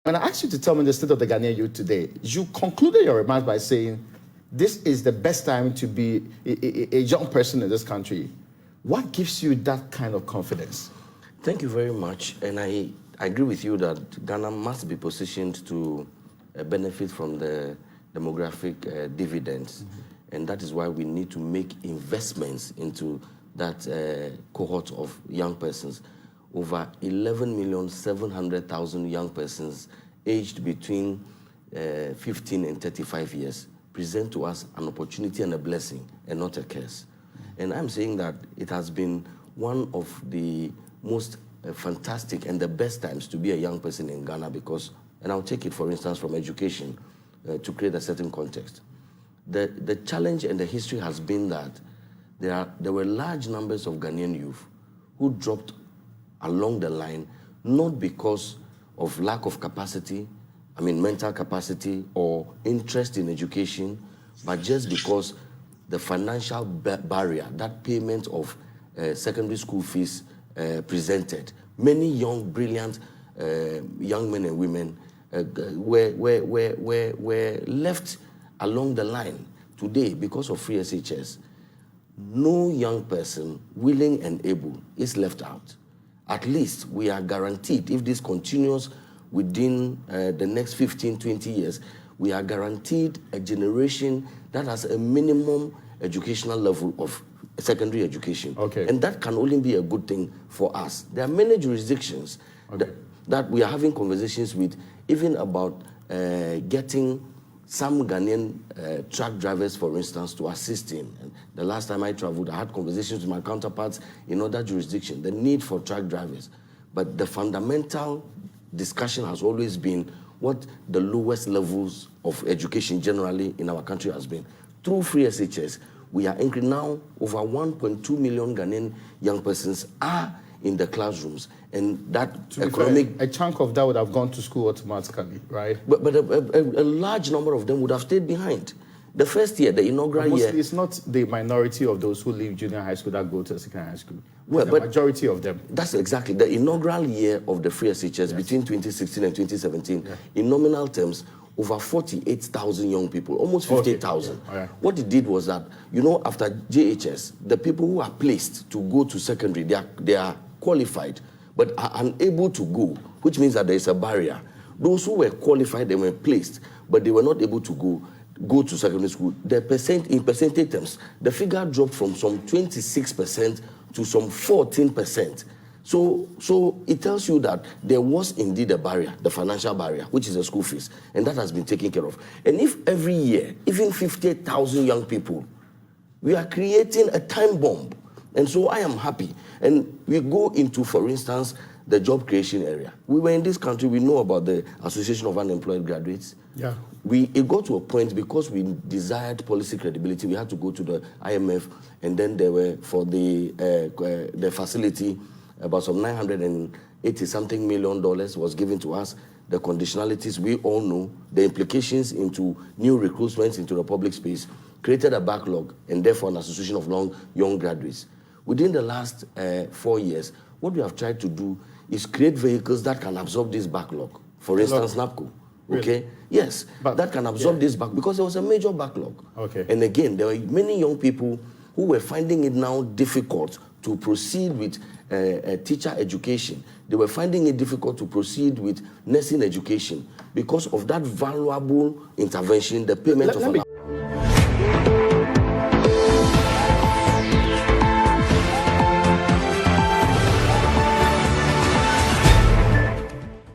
When I asked you to tell me the state of the Ghanaian youth today, you concluded your remarks by saying, this is the best time to be a young person in this country. What gives you that kind of confidence? Thank you very much. And I agree with you that Ghana must be positioned to benefit from the demographic dividends. And that is why we need to make investments into that cohort of young persons. Over 11,700,000 young persons aged between 15 and 35 years present to us an opportunity and a blessing and not a curse. And I'm saying that it has been one of the most fantastic and the best times to be a young person in Ghana because, and I'll take it for instance from education to create a certain context. The challenge and the history has been that there were large numbers of Ghanaian youth who dropped along the line, not because of lack of capacity, mental capacity or interest in education, but just because the financial barrier, that payment of secondary school fees presented. Many young, brilliant young men and women were left along the line. Today, because of free SHS, no young person willing and able is left out. At least we are guaranteed, if this continues within the next 15, 20 years, we are guaranteed a generation that has a minimum educational level of secondary education. Okay. And that can only be a good thing for us. There are many jurisdictions that we are having conversations with, even about getting some Ghanaian truck drivers, for instance, to assist him. And the last time I traveled, I had conversations with my counterparts in other jurisdictions, the need for truck drivers. But the fundamental discussion has always been what the lowest levels of education generally in our country has been. Through free SHS, we are increasing now over 1.2 million Ghanaian young persons are in the classrooms, and that a chunk of that would have gone to school automatically, right? But a large number of them would have stayed behind. The first year, the inaugural year... It's not the minority of those who leave junior high school that go to secondary high school. Well, the majority of them. That's exactly. The inaugural year of the free SHS between 2016 and 2017, in nominal terms, over 48,000 young people, almost 50,000. Okay. What it did was that, after JHS, the people who are placed to go to secondary, they are qualified, but are unable to go, which means that there is a barrier. Those who were qualified, they were placed, but they were not able to go to secondary school. In percentage terms, the figure dropped from some 26% to some 14%. So it tells you that there was indeed a barrier, the financial barrier, which is the school fees, and that has been taken care of. And if every year, even 50,000 young people, we are creating a time bomb. And so I am happy. And we go into, for instance, the job creation area. We were in this country, we know about the Association of Unemployed Graduates. Yeah. It got to a point, because we desired policy credibility, we had to go to the IMF, and then there were, for the facility, about some $980-something million was given to us. The conditionalities, we all know, the implications into new recruitments into the public space, created a backlog, and therefore an association of young graduates. Within the last 4 years, what we have tried to do is create vehicles that can absorb this backlog. For instance, NAPCO. Okay? Really? Yes, but that can absorb this backlog, because there was a major backlog. Okay. And again, there were many young people who were finding it now difficult to proceed with teacher education. They were finding it difficult to proceed with nursing education because of that valuable intervention, the payment of